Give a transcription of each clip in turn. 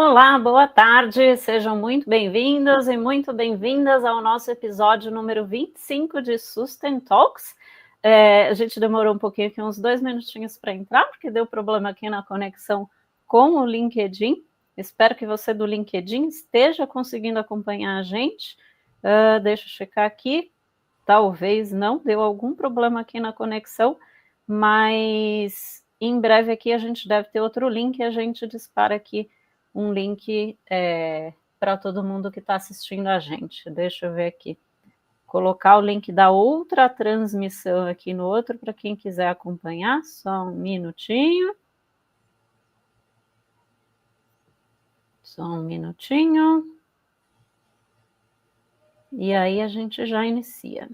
Olá, boa tarde, sejam muito bem-vindos e muito bem-vindas ao nosso episódio número 25 de Sustain Talks. A gente demorou um pouquinho aqui, uns 2 minutinhos para entrar, porque deu problema aqui na conexão com o LinkedIn. Espero que você do LinkedIn esteja conseguindo acompanhar a gente. Deixa eu checar aqui, talvez não, deu algum problema aqui na conexão, mas em breve aqui a gente deve ter outro link e a gente dispara aqui um link para todo mundo que está assistindo a gente. Deixa eu ver aqui. Colocar o link da outra transmissão aqui no outro, para quem quiser acompanhar. Só um minutinho. Só um minutinho. E aí a gente já inicia.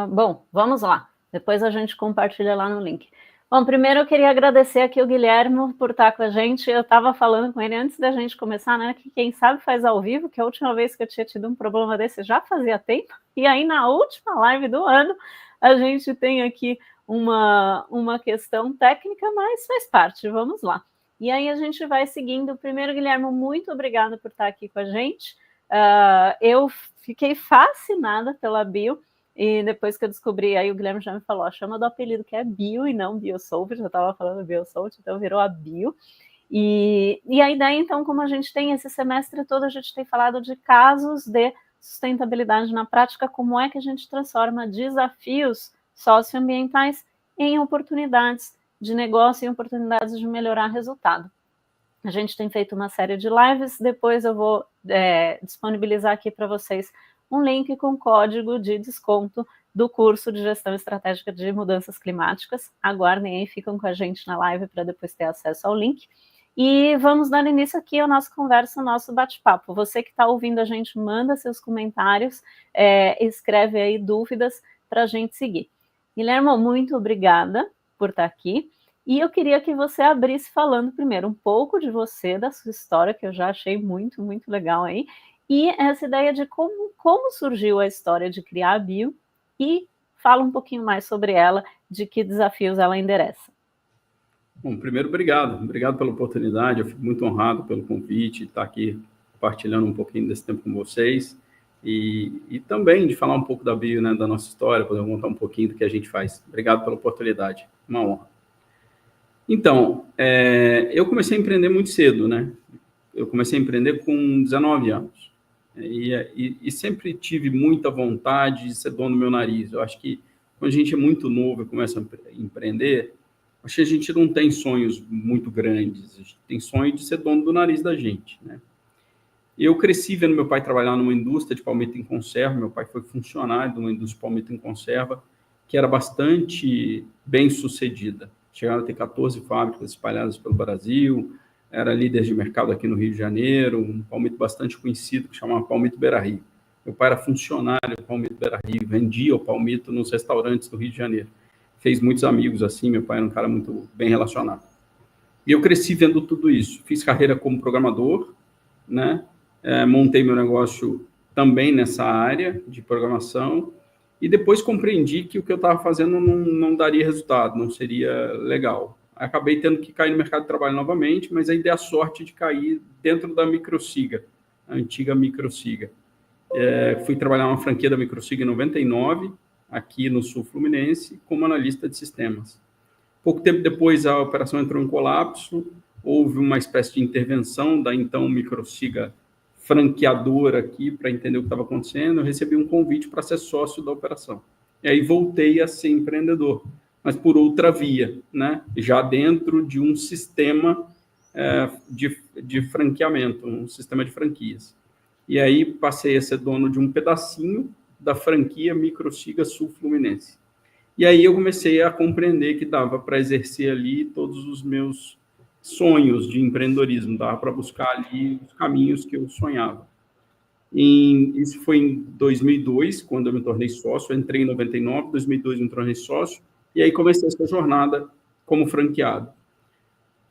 Bom, vamos lá. Depois a gente compartilha lá no link. Bom, primeiro eu queria agradecer aqui o Guilherme por estar com a gente. Eu estava falando com ele antes da gente começar, né? Que quem sabe faz ao vivo, que a última vez que eu tinha tido um problema desse já fazia tempo. E aí na última live do ano a gente tem aqui uma questão técnica, mas faz parte, vamos lá. E aí a gente vai seguindo. Primeiro, Guilherme, muito obrigada por estar aqui com a gente. Eu fiquei fascinada pela bio. E depois que eu descobri, aí o Guilherme já me falou, chama do apelido que é Bio e não BioSolve, já estava falando BioSolve, então virou a Bio. E a ideia, então, como a gente tem esse semestre todo, a gente tem falado de casos de sustentabilidade na prática, como é que a gente transforma desafios socioambientais em oportunidades de negócio e oportunidades de melhorar resultado. A gente tem feito uma série de lives, depois eu vou disponibilizar aqui para vocês um link com código de desconto do curso de Gestão Estratégica de Mudanças Climáticas. Aguardem aí, ficam com a gente na live para depois ter acesso ao link. E vamos dar início aqui à nossa conversa, ao nosso bate-papo. Você que está ouvindo a gente, manda seus comentários, escreve aí dúvidas para a gente seguir. Guilherme, muito obrigada por estar aqui. E eu queria que você abrisse falando primeiro um pouco de você, da sua história, que eu já achei muito, muito legal aí, e essa ideia de como surgiu a história de criar a Bio, e fala um pouquinho mais sobre ela, de que desafios ela endereça. Bom, primeiro, obrigado pela oportunidade, eu fico muito honrado pelo convite, estar aqui compartilhando um pouquinho desse tempo com vocês, e também de falar um pouco da Bio, né, da nossa história, poder contar um pouquinho do que a gente faz. Obrigado pela oportunidade, uma honra. Então, eu comecei a empreender muito cedo, né? Eu comecei a empreender com 19 anos. E sempre tive muita vontade de ser dono do meu nariz. Eu acho que quando a gente é muito novo e começa a empreender, acho que a gente não tem sonhos muito grandes. A gente tem sonho de ser dono do nariz da gente, né? Eu cresci vendo meu pai trabalhar numa indústria de palmito em conserva. Meu pai foi funcionário de uma indústria de palmito em conserva, que era bastante bem sucedida. Chegaram a ter 14 fábricas espalhadas pelo Brasil, era líder de mercado aqui no Rio de Janeiro, um palmito bastante conhecido, que chamava Palmito Beira-Rio. Meu pai era funcionário do Palmito Beira-Rio, vendia o palmito nos restaurantes do Rio de Janeiro. Fez muitos amigos assim, meu pai era um cara muito bem relacionado. E eu cresci vendo tudo isso. Fiz carreira como programador, né? Montei meu negócio também nessa área de programação, e depois compreendi que o que eu estava fazendo não daria resultado, não seria legal. Acabei tendo que cair no mercado de trabalho novamente, mas aí dei a sorte de cair dentro da Microsiga, a antiga Microsiga. Fui trabalhar numa franquia da Microsiga em 99, aqui no Sul Fluminense, como analista de sistemas. Pouco tempo depois, a operação entrou em colapso, houve uma espécie de intervenção da então Microsiga franqueadora aqui para entender o que estava acontecendo. Eu recebi um convite para ser sócio da operação. E aí voltei a ser empreendedor, mas por outra via, né? Já dentro de um sistema de franqueamento, um sistema de franquias. E aí passei a ser dono de um pedacinho da franquia Microsiga Sul Fluminense. E aí eu comecei a compreender que dava para exercer ali todos os meus sonhos de empreendedorismo, dava para buscar ali os caminhos que eu sonhava. Isso foi em 2002, quando eu me tornei sócio. Eu entrei em 99, 2002 eu me tornei sócio, e aí comecei essa jornada como franqueado.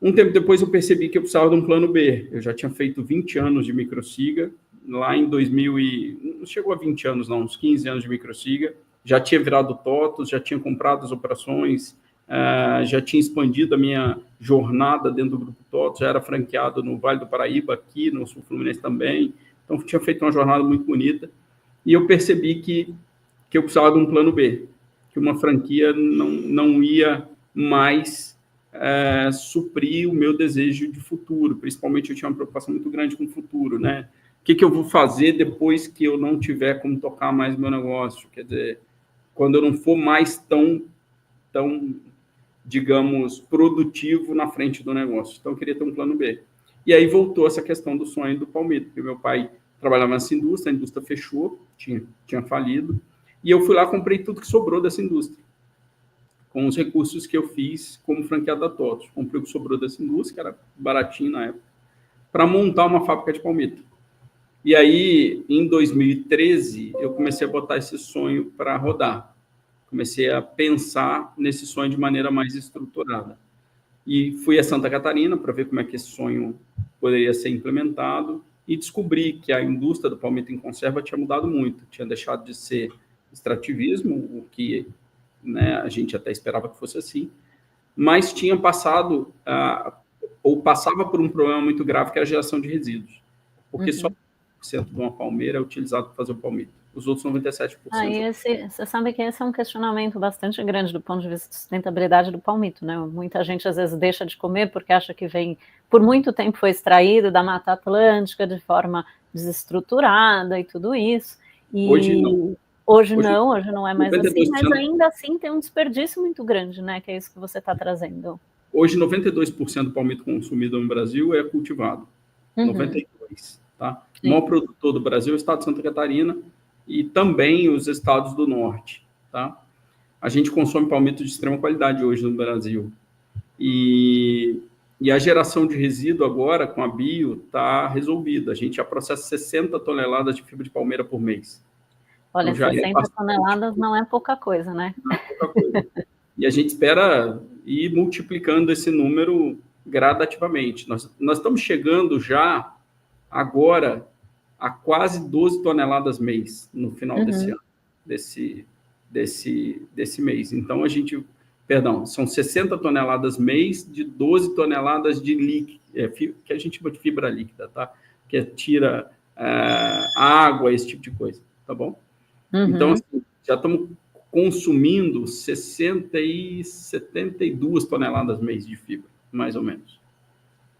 Um tempo depois eu percebi que eu precisava de um plano B. Eu já tinha feito 20 anos de Microsiga, lá em 2000 não chegou a 20 anos não, uns 15 anos de Microsiga, já tinha virado TOTVS, já tinha comprado as operações, já tinha expandido a minha jornada dentro do Grupo TOTVS, já era franqueado no Vale do Paraíba, aqui no Sul Fluminense também, então tinha feito uma jornada muito bonita, e eu percebi que eu precisava de um plano B, que uma franquia não ia mais suprir o meu desejo de futuro, principalmente eu tinha uma preocupação muito grande com o futuro, né? O que eu vou fazer depois que eu não tiver como tocar mais meu negócio? Quer dizer, quando eu não for mais tão digamos, produtivo na frente do negócio. Então, eu queria ter um plano B. E aí voltou essa questão do sonho do palmito, porque meu pai trabalhava nessa indústria, a indústria fechou, tinha falido, e eu fui lá, comprei tudo que sobrou dessa indústria, com os recursos que eu fiz como franqueado da TOTVS. Comprei o que sobrou dessa indústria, que era baratinho na época, para montar uma fábrica de palmito. E aí, em 2013, eu comecei a botar esse sonho para rodar. Comecei a pensar nesse sonho de maneira mais estruturada. E fui a Santa Catarina para ver como é que esse sonho poderia ser implementado e descobri que a indústria do palmito em conserva tinha mudado muito, tinha deixado de ser extrativismo, o que, né, a gente até esperava que fosse assim, mas tinha passado, ou passava por um problema muito grave, que era a geração de resíduos, porque só 1% de uma palmeira é utilizado para fazer o palmito. Os outros 97%. Você sabe que esse é um questionamento bastante grande do ponto de vista de sustentabilidade do palmito, né? Muita gente às vezes deixa de comer porque acha que vem, por muito tempo foi extraído da Mata Atlântica de forma desestruturada e tudo isso. E hoje não. Hoje não é mais 92%. Assim, mas 92%. Ainda assim tem um desperdício muito grande, né? Que é isso que você está trazendo. Hoje, 92% do palmito consumido no Brasil é cultivado. 92%. Tá? O maior produtor do Brasil é o estado de Santa Catarina e também os estados do norte. Tá? A gente consome palmito de extrema qualidade hoje no Brasil. E a geração de resíduo agora, com a bio, está resolvida. A gente já processa 60 toneladas de fibra de palmeira por mês. Olha, então, 60 toneladas não é pouca coisa, né? Não é pouca coisa. E a gente espera ir multiplicando esse número gradativamente. Nós estamos chegando já agora a quase 12 toneladas mês no final desse ano, desse mês. Então, são 60 toneladas mês de 12 toneladas de líquido, que a gente chama de fibra líquida, tá? Que tira água, esse tipo de coisa, tá bom? Então, assim, já estamos consumindo 72 toneladas mês de fibra, mais ou menos.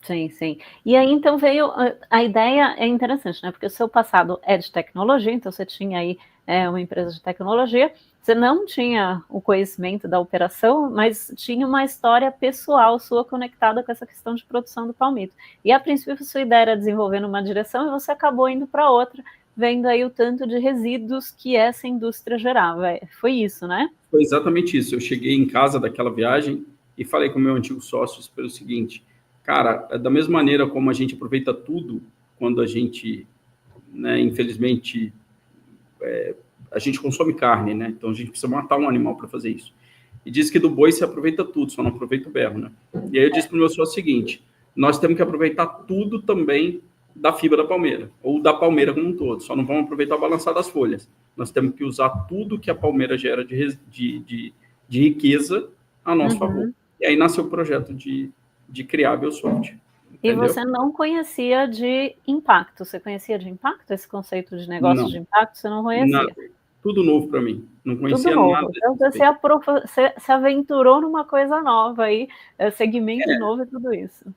Sim, sim. E aí, então, veio... A ideia é interessante, né? Porque o seu passado é de tecnologia, então você tinha aí uma empresa de tecnologia, você não tinha o conhecimento da operação, mas tinha uma história pessoal sua conectada com essa questão de produção do palmito. E, a princípio, a sua ideia era desenvolver numa direção e você acabou indo para outra, vendo aí o tanto de resíduos que essa indústria gerava. Foi isso, né? Foi exatamente isso. Eu cheguei em casa daquela viagem e falei com o meu antigo sócio pelo seguinte: cara, da mesma maneira como a gente aproveita tudo quando a gente, né, infelizmente, a gente consome carne, né? Então a gente precisa matar um animal para fazer isso. E diz que do boi se aproveita tudo, só não aproveita o berro, né? E aí eu disse para o meu sócio o seguinte: nós temos que aproveitar tudo também da fibra da palmeira, ou da palmeira como um todo, só não vamos aproveitar o balançar das folhas. Nós temos que usar tudo que a palmeira gera de riqueza a nosso favor. E aí nasceu o projeto de criar a Biosoft. E você não conhecia de impacto? Você conhecia de impacto? Esse conceito de negócio de impacto, você não conhecia? Nada. Tudo novo para mim. Não conhecia nada. Então, você se aventurou numa coisa nova aí, segmento novo e tudo isso.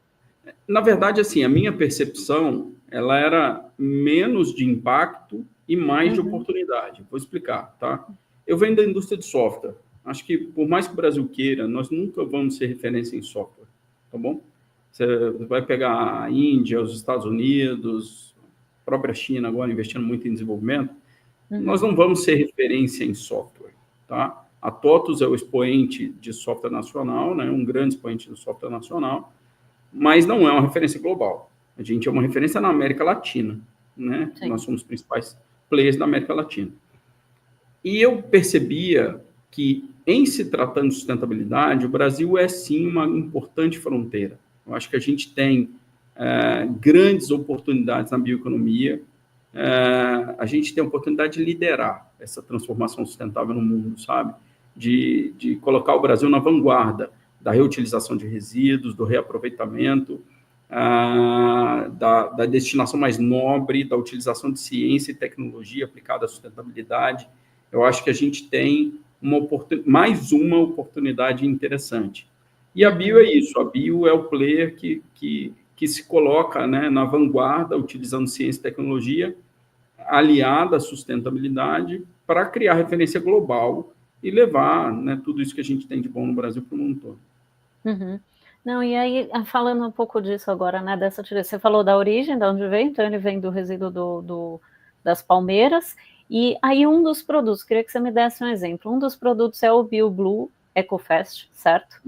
Na verdade, assim, a minha percepção, ela era menos de impacto e mais de oportunidade. Vou explicar, tá? Eu venho da indústria de software. Acho que, por mais que o Brasil queira, nós nunca vamos ser referência em software, tá bom? Você vai pegar a Índia, os Estados Unidos, a própria China agora investindo muito em desenvolvimento, nós não vamos ser referência em software, tá? A TOTVS é o expoente de software nacional, né? Um grande expoente de software nacional, mas não é uma referência global. A gente é uma referência na América Latina, né? Sim. Nós somos os principais players da América Latina. E eu percebia que, em se tratando de sustentabilidade, o Brasil é, sim, uma importante fronteira. Eu acho que a gente tem grandes oportunidades na bioeconomia, a gente tem a oportunidade de liderar essa transformação sustentável no mundo, sabe? De colocar o Brasil na vanguarda da reutilização de resíduos, do reaproveitamento, da destinação mais nobre, da utilização de ciência e tecnologia aplicada à sustentabilidade. Eu acho que a gente tem mais uma oportunidade interessante. E a Bio é isso, a Bio é o player que se coloca, né, na vanguarda, utilizando ciência e tecnologia, aliada à sustentabilidade, para criar referência global e levar, né, tudo isso que a gente tem de bom no Brasil para o mundo todo. Uhum. Não, e aí, falando um pouco disso agora, né, você falou da origem, de onde vem, então ele vem do resíduo das palmeiras, e aí um dos produtos, queria que você me desse um exemplo, um dos produtos é o BioBlue EcoFast, certo?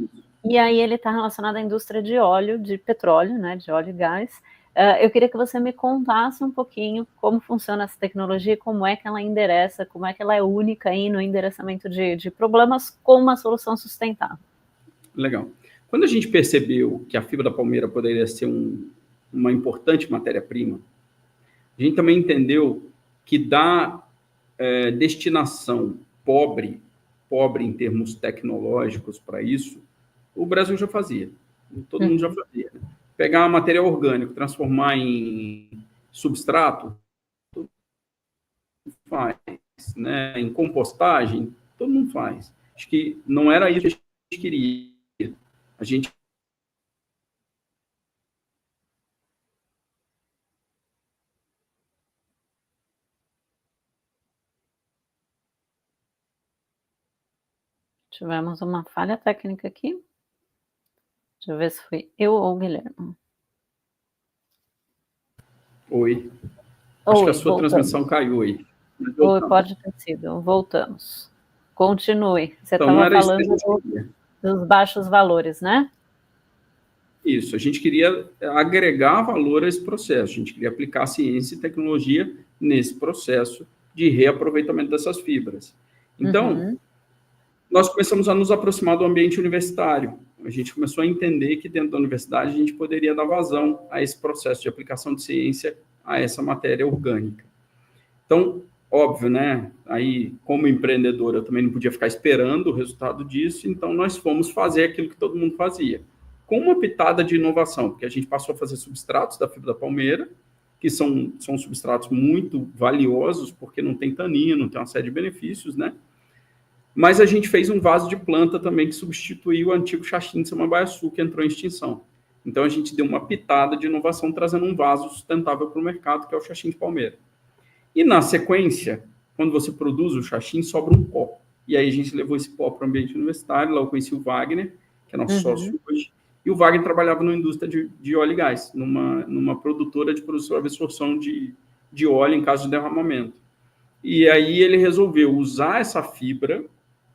E aí ele está relacionado à indústria de óleo, de petróleo, né, de óleo e gás. Eu queria que você me contasse um pouquinho como funciona essa tecnologia, como é que ela endereça, como é que ela é única aí no endereçamento de problemas com uma solução sustentável. Legal. Quando a gente percebeu que a fibra da palmeira poderia ser uma importante matéria-prima, a gente também entendeu que da destinação pobre em termos tecnológicos para isso, o Brasil já fazia. Todo mundo já fazia. Né? Pegar material orgânico, transformar em substrato, todo mundo faz. Né? Em compostagem, todo mundo faz. Acho que não era isso que a gente queria. A gente Tivemos uma falha técnica aqui. Deixa eu ver se foi eu ou o Guilherme. Oi. Acho que a sua transmissão caiu aí. Oi, pode ter sido. Voltamos. Continue. Você Então, estava falando dos baixos valores, né? Isso. A gente queria agregar valor a esse processo. A gente queria aplicar ciência e tecnologia nesse processo de reaproveitamento dessas fibras. Então, nós começamos a nos aproximar do ambiente universitário. A gente começou a entender que dentro da universidade a gente poderia dar vazão a esse processo de aplicação de ciência a essa matéria orgânica. Então, óbvio, né? Aí, como empreendedor, eu também não podia ficar esperando o resultado disso, então nós fomos fazer aquilo que todo mundo fazia, com uma pitada de inovação, porque a gente passou a fazer substratos da fibra da palmeira, que são substratos muito valiosos, porque não tem tanino, tem uma série de benefícios, né? Mas a gente fez um vaso de planta também que substituiu o antigo xaxim de Samambaiaçu, que entrou em extinção. Então, a gente deu uma pitada de inovação, trazendo um vaso sustentável para o mercado, que é o xaxim de palmeira. E, na sequência, quando você produz o xaxim, sobra um pó. E aí a gente levou esse pó para o ambiente universitário, lá eu conheci o Wagner, que é nosso sócio hoje, e o Wagner trabalhava numa indústria de óleo e gás, numa produtora de produção e absorção de óleo em caso de derramamento. E aí ele resolveu usar essa fibra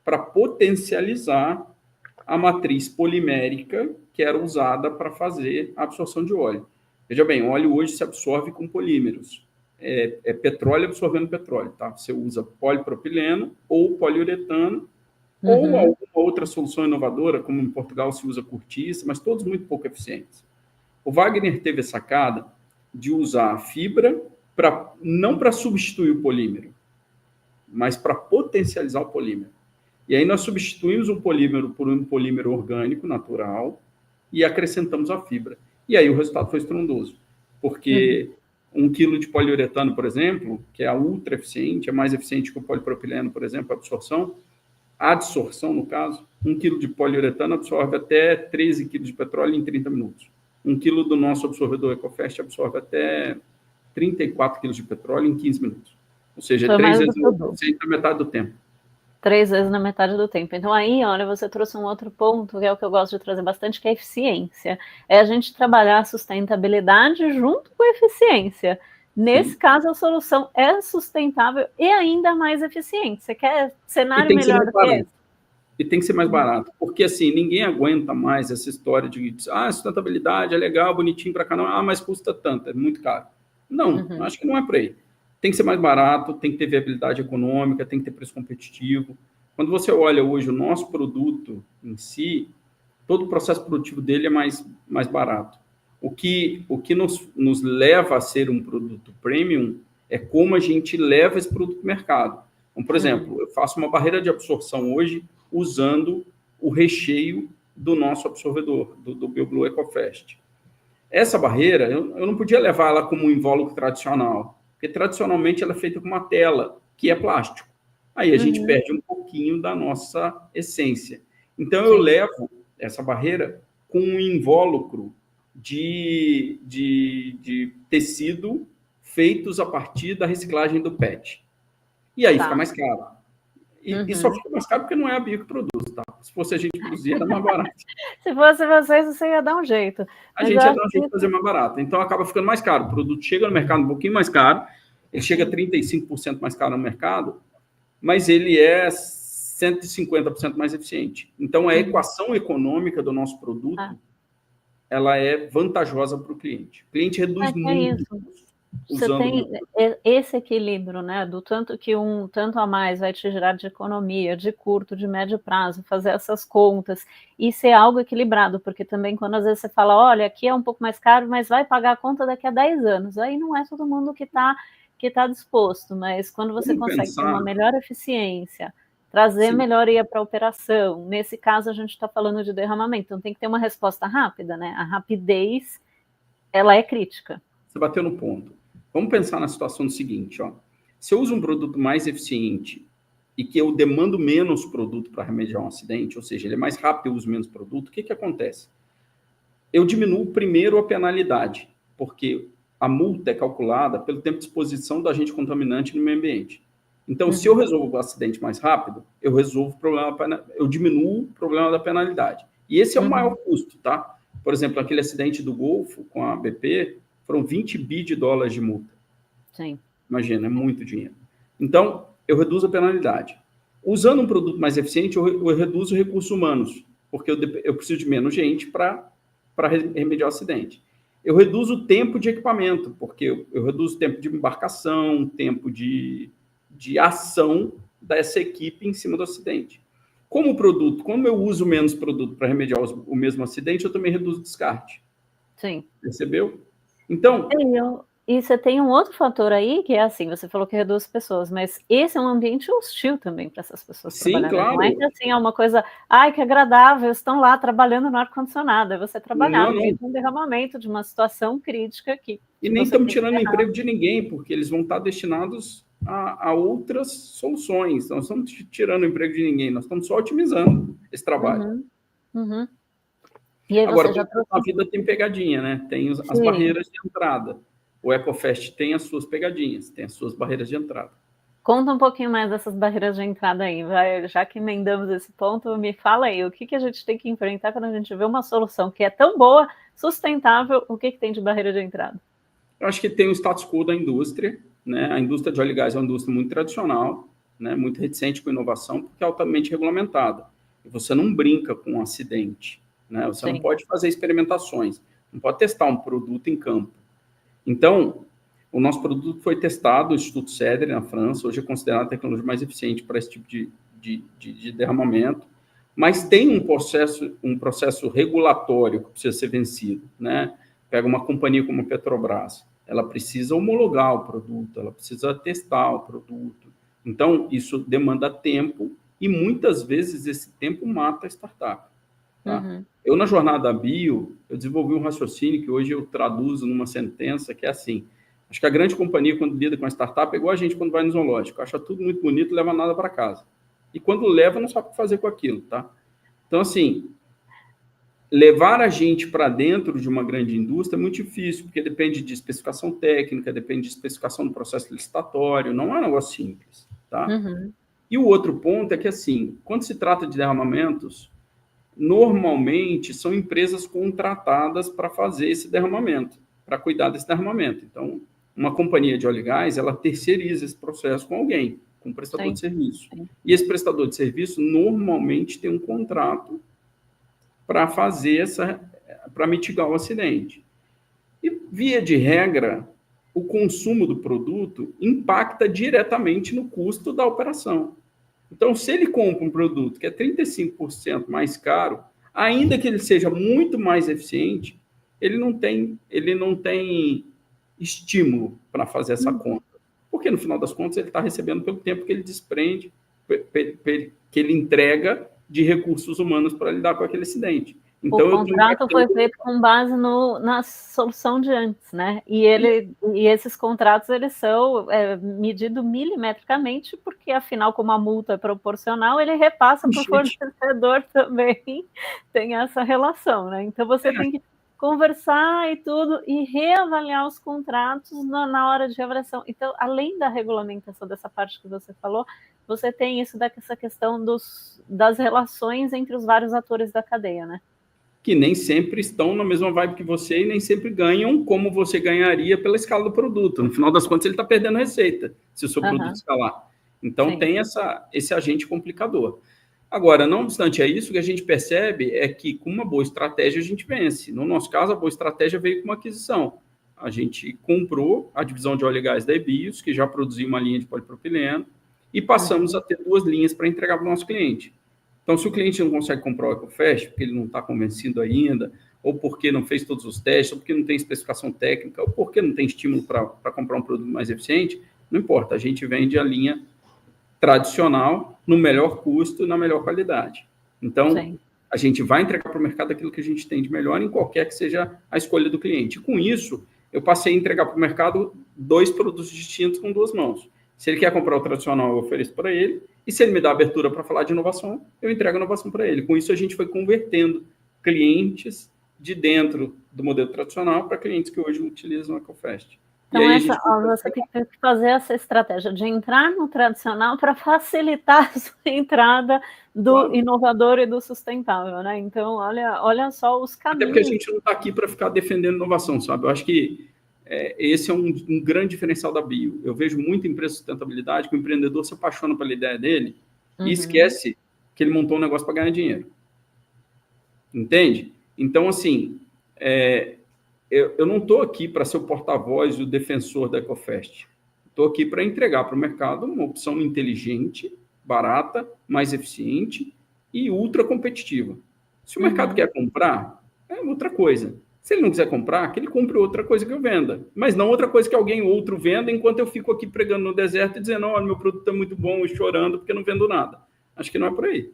para potencializar a matriz polimérica que era usada para fazer a absorção de óleo. Veja bem, óleo hoje se absorve com polímeros. É petróleo absorvendo petróleo, tá? Você usa polipropileno ou poliuretano, ou alguma outra solução inovadora, como em Portugal se usa cortiça, mas todos muito pouco eficientes. O Wagner teve a sacada de usar a fibra não para substituir o polímero, mas para potencializar o polímero. E aí nós substituímos um polímero por um polímero orgânico, natural, e acrescentamos a fibra. E aí o resultado foi estrondoso, porque 1 quilo de poliuretano, por exemplo, que é ultra eficiente, é mais eficiente que o polipropileno, por exemplo, a adsorção, no caso, 1 quilo de poliuretano absorve até 13 quilos de petróleo em 30 minutos. 1 quilo do nosso absorvedor EcoFast absorve até 34 quilos de petróleo em 15 minutos. Ou seja, 3 vezes na metade do tempo. 3 vezes na metade do tempo. Então aí, olha, você trouxe um outro ponto, que é o que eu gosto de trazer bastante, que é a eficiência. É a gente trabalhar a sustentabilidade junto com a eficiência. Nesse caso, a solução é sustentável e ainda mais eficiente. Você quer cenário melhor do que esse? E tem que ser mais barato, porque assim, ninguém aguenta mais essa história de sustentabilidade é legal, bonitinho para cá, não, mas custa tanto, é muito caro. Não, acho que não é por aí. Tem que ser mais barato, tem que ter viabilidade econômica, tem que ter preço competitivo. Quando você olha hoje o nosso produto em si, todo o processo produtivo dele é mais barato. O que nos leva a ser um produto premium é como a gente leva esse produto para o mercado. Então, por exemplo, eu faço uma barreira de absorção hoje usando o recheio do nosso absorvedor, do BioBlue EcoFast. Essa barreira, eu não podia levar ela como um invólucro tradicional, porque tradicionalmente ela é feita com uma tela, que é plástico. Aí a gente perde um pouquinho da nossa essência. Então, eu levo essa barreira com um invólucro de tecido feitos a partir da reciclagem do PET. E aí fica mais caro. E só fica mais caro porque não é a Bio que produz, tá? Se fosse a gente produzir, era mais barato. Se fosse vocês, você ia dar um jeito. A gente ia dar um jeito de fazer mais barato. Então, acaba ficando mais caro. O produto chega no mercado um pouquinho mais caro, ele chega a 35% mais caro no mercado, mas ele é 150% mais eficiente. Então, a equação econômica do nosso produto, ela é vantajosa para o cliente. O cliente reduz muito. Você tem esse equilíbrio, né, do tanto que tanto a mais vai te gerar de economia, de curto, de médio prazo, fazer essas contas e ser algo equilibrado, porque também quando às vezes você fala, olha, aqui é um pouco mais caro, mas vai pagar a conta daqui a 10 anos, aí não é todo mundo que tá disposto, mas quando você consegue ter uma melhor eficiência, trazer melhoria para a operação, nesse caso a gente está falando de derramamento, então tem que ter uma resposta rápida, né, a rapidez, ela é crítica. Você bateu no ponto. Vamos pensar na situação do seguinte, ó. Se eu uso um produto mais eficiente e que eu demando menos produto para remediar um acidente, ou seja, ele é mais rápido, eu uso menos produto, o que acontece? Eu diminuo primeiro a penalidade, porque a multa é calculada pelo tempo de exposição do agente contaminante no meio ambiente. Então, se eu resolvo o acidente mais rápido, eu resolvo o problema, eu diminuo o problema da penalidade. E esse é o maior custo, tá? Por exemplo, aquele acidente do Golfo com a BP, foram 20 bi de dólares de multa. Sim. Imagina, é muito dinheiro. Então, eu reduzo a penalidade. Usando um produto mais eficiente, eu reduzo recursos humanos, porque eu preciso de menos gente para remediar o acidente. Eu reduzo o tempo de equipamento, porque eu reduzo o tempo de embarcação, tempo de ação dessa equipe em cima do acidente. Como eu uso menos produto para remediar o mesmo acidente, eu também reduzo o descarte. Sim. Percebeu? Então... E você tem um outro fator aí, que é assim, você falou que reduz pessoas, mas esse é um ambiente hostil também para essas pessoas trabalharem. Claro. Não é que assim, é uma coisa, que agradável, estão lá trabalhando no ar-condicionado, é você trabalhar no meio de um derramamento, de uma situação crítica aqui. E nem estamos tirando o emprego de ninguém, porque eles vão estar destinados a outras soluções. Nós não estamos tirando o emprego de ninguém, nós estamos só otimizando esse trabalho. E aí agora, você a vida tem pegadinha, né? Tem as barreiras de entrada. O EcoFast tem as suas pegadinhas, tem as suas barreiras de entrada. Conta um pouquinho mais dessas barreiras de entrada aí, já que emendamos esse ponto, me fala aí, o que a gente tem que enfrentar quando a gente vê uma solução que é tão boa, sustentável, o que tem de barreira de entrada? Eu acho que tem o status quo da indústria, né? A indústria de óleo e gás é uma indústria muito tradicional, né? Muito reticente com inovação, porque é altamente regulamentada. E você não brinca com um acidente, né? Você não pode fazer experimentações, não pode testar um produto em campo. Então, o nosso produto foi testado no Instituto CEDRE, na França, hoje é considerado a tecnologia mais eficiente para esse tipo de derramamento, mas tem um processo regulatório que precisa ser vencido, né? Pega uma companhia como a Petrobras, ela precisa homologar o produto, ela precisa testar o produto. Então, isso demanda tempo e, muitas vezes, esse tempo mata a startup. Tá? Eu, na jornada Bio, eu desenvolvi um raciocínio que hoje eu traduzo numa sentença que é assim: acho que a grande companhia, quando lida com a startup, é igual a gente quando vai no zoológico, acha tudo muito bonito e leva nada para casa. E quando leva, não sabe o que fazer com aquilo, tá? Então, assim, levar a gente para dentro de uma grande indústria é muito difícil, porque depende de especificação técnica, depende de especificação do processo licitatório, não é um negócio simples, tá? E o outro ponto é que, assim, quando se trata de derramamentos, normalmente são empresas contratadas para fazer esse derramamento, para cuidar desse derramamento. Então, uma companhia de óleo e gás, ela terceiriza esse processo com alguém, com um prestador de serviço. E esse prestador de serviço normalmente tem um contrato para fazer para mitigar o acidente. E, via de regra, o consumo do produto impacta diretamente no custo da operação. Então, se ele compra um produto que é 35% mais caro, ainda que ele seja muito mais eficiente, ele não tem estímulo para fazer essa conta. porque no final das contas ele está recebendo pelo tempo que ele desprende, que ele entrega de recursos humanos para lidar com aquele acidente. Então, o contrato foi feito com base na solução de antes, né? E esses contratos, eles são medidos milimetricamente, porque, afinal, como a multa é proporcional, ele repassa para o fornecedor também, tem essa relação, né? Então, você tem que conversar e tudo, e reavaliar os contratos na hora de avaliação. Então, além da regulamentação dessa parte que você falou, você tem dessa questão das relações entre os vários atores da cadeia, né? Que nem sempre estão na mesma vibe que você e nem sempre ganham como você ganharia pela escala do produto. No final das contas, ele está perdendo receita, se o seu produto escalar. Então, tem esse agente complicador. Agora, não obstante isso, o que a gente percebe é que com uma boa estratégia a gente vence. No nosso caso, a boa estratégia veio com uma aquisição. A gente comprou a divisão de óleo e gás da Ebios, que já produzia uma linha de polipropileno, e passamos a ter 2 linhas para entregar para o nosso cliente. Então, se o cliente não consegue comprar o EcoFast, porque ele não está convencido ainda, ou porque não fez todos os testes, ou porque não tem especificação técnica, ou porque não tem estímulo para comprar um produto mais eficiente, não importa, a gente vende a linha tradicional no melhor custo e na melhor qualidade. Então, a gente vai entregar para o mercado aquilo que a gente tem de melhor em qualquer que seja a escolha do cliente. E com isso, eu passei a entregar para o mercado 2 produtos distintos com 2 mãos. Se ele quer comprar o tradicional, eu ofereço para ele. E se ele me dá abertura para falar de inovação, eu entrego a inovação para ele. Com isso, a gente foi convertendo clientes de dentro do modelo tradicional para clientes que hoje utilizam o EcoFast. Então, você tem que fazer essa estratégia de entrar no tradicional para facilitar a sua entrada do inovador e do sustentável, né? Então, olha só os caminhos. Até porque a gente não está aqui para ficar defendendo inovação, sabe? Eu acho que esse é um grande diferencial da Bio. Eu vejo muita empresa de sustentabilidade que o empreendedor se apaixona pela ideia dele e esquece que ele montou um negócio para ganhar dinheiro. Entende? Então, assim, eu não estou aqui para ser o porta-voz e o defensor da EcoFast. Estou aqui para entregar para o mercado uma opção inteligente, barata, mais eficiente e ultra competitiva. Se o mercado quer comprar, é outra coisa. Se ele não quiser comprar, que ele compre outra coisa que eu venda. Mas não outra coisa que alguém outro venda, enquanto eu fico aqui pregando no deserto e dizendo, olha, meu produto é muito bom, e chorando porque não vendo nada. Acho que não é por aí.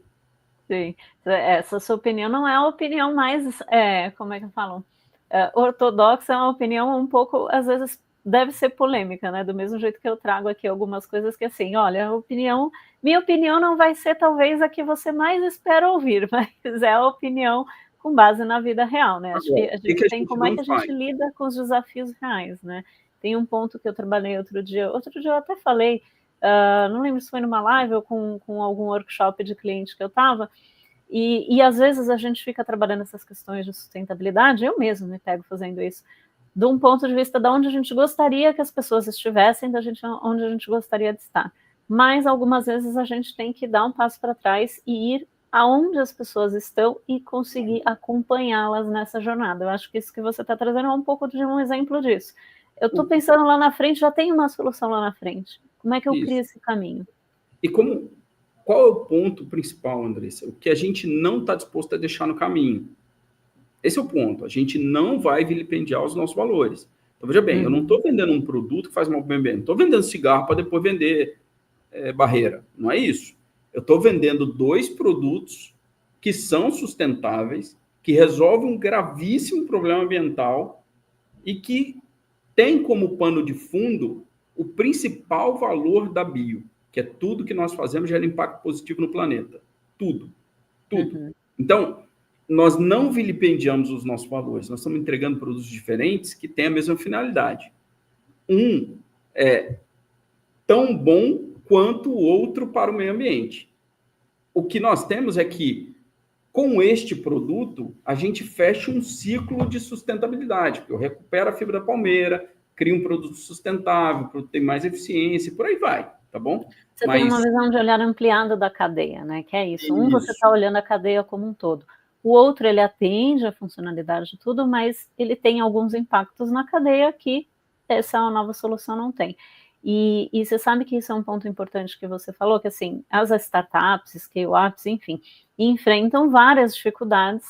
Sim. Essa sua opinião não é a opinião mais, como é que eu falo? Ortodoxa, é uma opinião um pouco, às vezes, deve ser polêmica, né? Do mesmo jeito que eu trago aqui algumas coisas que, assim, olha, minha opinião não vai ser talvez a que você mais espera ouvir, mas é a opinião com base na vida real, né? Acho que a gente tem como é que a gente lida com os desafios reais, né? Tem um ponto que eu trabalhei outro dia eu até falei, não lembro se foi numa live ou com algum workshop de cliente que eu estava, e às vezes a gente fica trabalhando essas questões de sustentabilidade, eu mesmo me pego fazendo isso, de um ponto de vista de onde a gente gostaria que as pessoas estivessem, onde a gente gostaria de estar. Mas algumas vezes a gente tem que dar um passo para trás e ir aonde as pessoas estão e conseguir acompanhá-las nessa jornada. Eu acho que isso que você está trazendo é um pouco de um exemplo disso. Eu estou pensando lá na frente, já tem uma solução lá na frente. Como é que eu crio esse caminho? E qual é o ponto principal, Andressa? O que a gente não está disposto a deixar no caminho. Esse é o ponto. A gente não vai vilipendiar os nossos valores. Então, veja bem, eu não estou vendendo um produto que faz mal para o meio ambiente. Não estou vendendo cigarro para depois vender barreira. Não é isso. Eu estou vendendo 2 produtos que são sustentáveis, que resolvem um gravíssimo problema ambiental e que tem como pano de fundo o principal valor da Bio, que é tudo que nós fazemos gera impacto positivo no planeta. Tudo. Então, nós não vilipendiamos os nossos valores, nós estamos entregando produtos diferentes que têm a mesma finalidade. Um é tão bom quanto o outro para o meio ambiente. O que nós temos é que, com este produto, a gente fecha um ciclo de sustentabilidade, porque eu recupero a fibra da palmeira, crio um produto sustentável, o produto tem mais eficiência, e por aí vai, tá bom? Você tem uma visão de olhar ampliada da cadeia, né? Que é isso. Você está olhando a cadeia como um todo. O outro, ele atende a funcionalidade de tudo, mas ele tem alguns impactos na cadeia que essa nova solução não tem. E você sabe que isso é um ponto importante que você falou, que assim, as startups, scale-ups, enfim, enfrentam várias dificuldades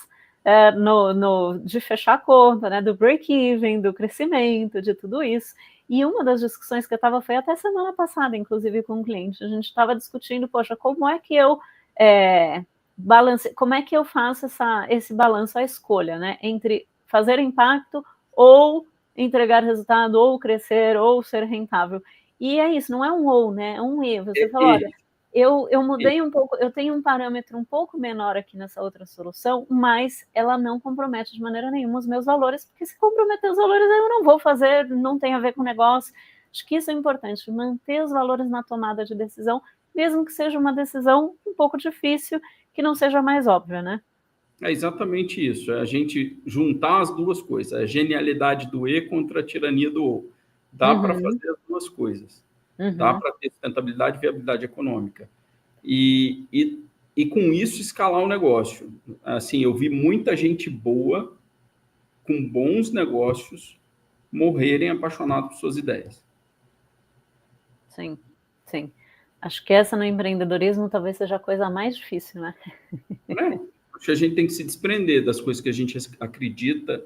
de fechar a conta, né, do break-even, do crescimento, de tudo isso. E uma das discussões que eu estava foi até semana passada, inclusive com um cliente, a gente estava discutindo, poxa, como é que eu como é que eu faço esse balanço, a escolha, né, entre fazer impacto ou entregar resultado, ou crescer, ou ser rentável. E é isso, não é um ou, né, é um e. Você falou, olha, eu mudei um pouco, eu tenho um parâmetro um pouco menor aqui nessa outra solução, mas ela não compromete de maneira nenhuma os meus valores, porque se comprometer os valores, eu não vou fazer, não tem a ver com o negócio. Acho que isso é importante, manter os valores na tomada de decisão, mesmo que seja uma decisão um pouco difícil, que não seja mais óbvia, né? É exatamente isso, é a gente juntar as duas coisas, a genialidade do E contra a tirania do O. Dá para fazer as duas coisas. Dá para ter sustentabilidade e viabilidade econômica. E com isso escalar o negócio. Assim, eu vi muita gente boa, com bons negócios, morrerem apaixonados por suas ideias. Sim, sim. Acho que essa no empreendedorismo talvez seja a coisa mais difícil, né? Acho que a gente tem que se desprender das coisas que a gente acredita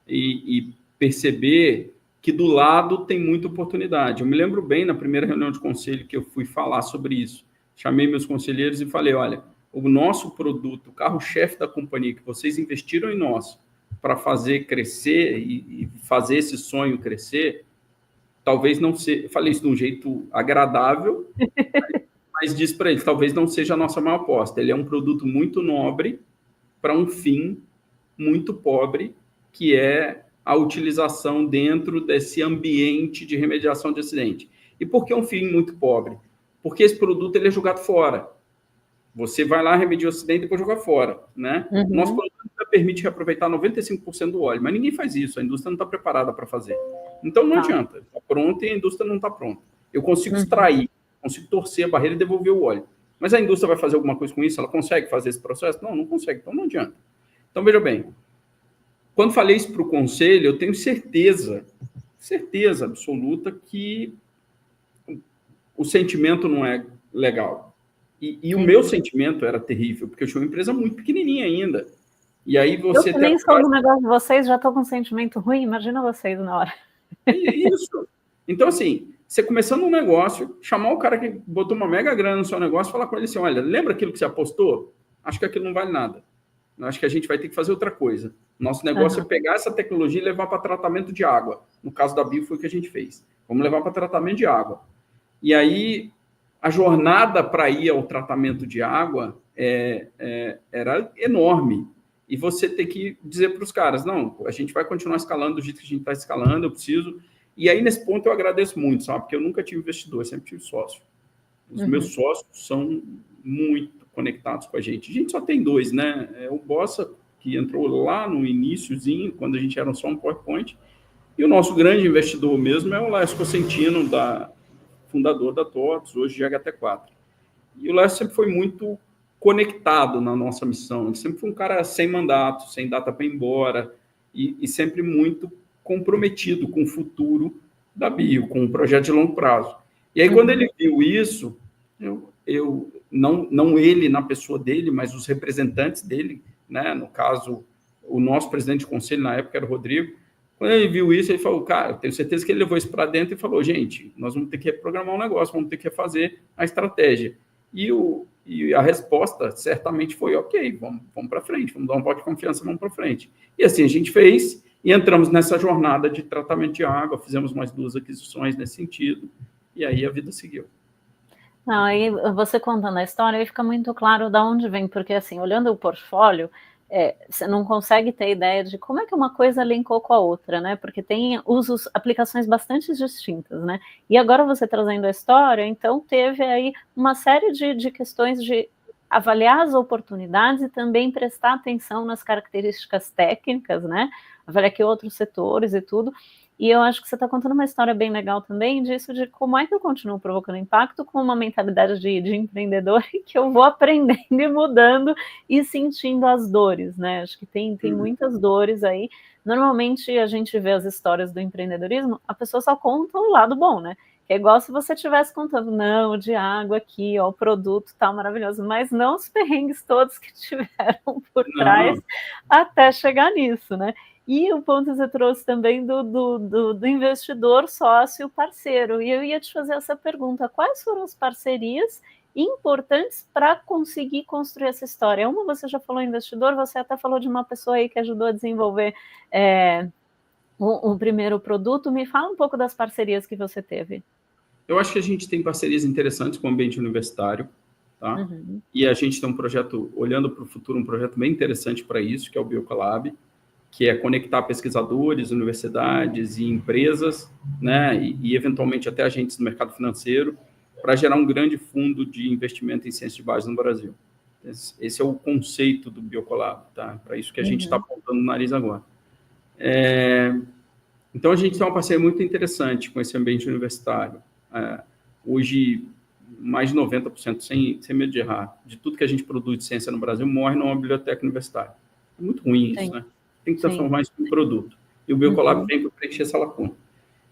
e perceber que do lado tem muita oportunidade. Eu me lembro bem, na primeira reunião de conselho que eu fui falar sobre isso, chamei meus conselheiros e falei, olha, o nosso produto, o carro-chefe da companhia, que vocês investiram em nós para fazer crescer e fazer esse sonho crescer, talvez não seja, falei isso de um jeito agradável, mas disse para eles, talvez não seja a nossa maior aposta. Ele é um produto muito nobre para um fim muito pobre, que é a utilização dentro desse ambiente de remediação de acidente. E por que um fim muito pobre? Porque esse produto ele é jogado fora. Você vai lá, remedia o acidente e depois joga fora, né? Nosso produto permite reaproveitar 95% do óleo, mas ninguém faz isso, a indústria não está preparada para fazer. Então não adianta, está pronto e a indústria não está pronta. Eu consigo extrair, consigo torcer a barreira e devolver o óleo. Mas a indústria vai fazer alguma coisa com isso? Ela consegue fazer esse processo? Não, não consegue, então não adianta. Então, veja bem, quando falei isso para o conselho, eu tenho certeza absoluta que o sentimento não é legal. E o meu sentimento era terrível, porque eu tinha uma empresa muito pequenininha ainda. E aí você... Eu nem sou do negócio de vocês, já estou com um sentimento ruim, imagina vocês na hora. Isso. Então, assim, você começando um negócio, chamar o cara que botou uma mega grana no seu negócio, falar com ele assim, olha, lembra aquilo que você apostou? Acho que aquilo não vale nada. Acho que a gente vai ter que fazer outra coisa. Nosso negócio é pegar essa tecnologia e levar para tratamento de água. No caso da Bio, foi o que a gente fez. Vamos levar para tratamento de água. E aí, a jornada para ir ao tratamento de água era enorme. E você tem que dizer para os caras, não, a gente vai continuar escalando do jeito que a gente está escalando, eu preciso... E aí, nesse ponto, eu agradeço muito, sabe? Porque eu nunca tive investidor, eu sempre tive sócio. Os meus sócios são muito conectados com a gente. A gente só tem dois, né? É o Bossa, que entrou lá no iniciozinho, quando a gente era só um PowerPoint, e o nosso grande investidor mesmo é o Laércio Cosentino, fundador da TOTS, hoje de HT4. E o Laércio sempre foi muito conectado na nossa missão, ele sempre foi um cara sem mandato, sem data para ir embora, e sempre muito comprometido com o futuro da Bio, com um projeto de longo prazo. E aí, quando ele viu isso, não ele na pessoa dele, mas os representantes dele, né? No caso, o nosso presidente de conselho na época era o Rodrigo. Quando ele viu isso, ele falou, cara, eu tenho certeza que ele levou isso para dentro e falou, gente, nós vamos ter que reprogramar um negócio, vamos ter que refazer a estratégia. E a resposta certamente foi, ok, vamos para frente, vamos dar um voto de confiança, vamos para frente. E assim a gente fez e entramos nessa jornada de tratamento de água, fizemos mais 2 aquisições nesse sentido, e aí a vida seguiu. Não, aí você contando a história, aí fica muito claro de onde vem, porque assim, olhando o portfólio, você não consegue ter ideia de como é que uma coisa linkou com a outra, né? Porque tem aplicações bastante distintas, né? E agora você trazendo a história, então teve aí uma série de questões de avaliar as oportunidades e também prestar atenção nas características técnicas, né? Avaliar aqui outros setores e tudo. E eu acho que você está contando uma história bem legal também disso, de como é que eu continuo provocando impacto com uma mentalidade de empreendedor e que eu vou aprendendo e mudando e sentindo as dores, né? Acho que tem muitas dores aí. Normalmente a gente vê as histórias do empreendedorismo, a pessoa só conta o lado bom, né? Que é igual se você estivesse contando, não, de água aqui, ó, o produto tá maravilhoso, mas não os perrengues todos que tiveram por trás até chegar nisso, né? E o ponto que você trouxe também do investidor, sócio, parceiro. E eu ia te fazer essa pergunta: quais foram as parcerias importantes para conseguir construir essa história? Uma, você já falou investidor, você até falou de uma pessoa aí que ajudou a desenvolver o primeiro produto. Me fala um pouco das parcerias que você teve. Eu acho que a gente tem parcerias interessantes com o ambiente universitário, tá? Uhum. E a gente tem um projeto, olhando para o futuro, um projeto bem interessante para isso, que é o BioColab, que é conectar pesquisadores, universidades e empresas, né, e eventualmente até agentes do mercado financeiro, para gerar um grande fundo de investimento em ciência de base no Brasil. Esse é o conceito do BioColab, tá? Para isso que a gente está apontando o nariz agora. Então, a gente tem uma parceria muito interessante com esse ambiente universitário. Hoje, mais de 90%, sem medo de errar, de tudo que a gente produz de ciência no Brasil morre numa biblioteca universitária. É muito ruim isso, né? Tem que transformar isso em produto. E o BioColab vem para preencher essa lacuna.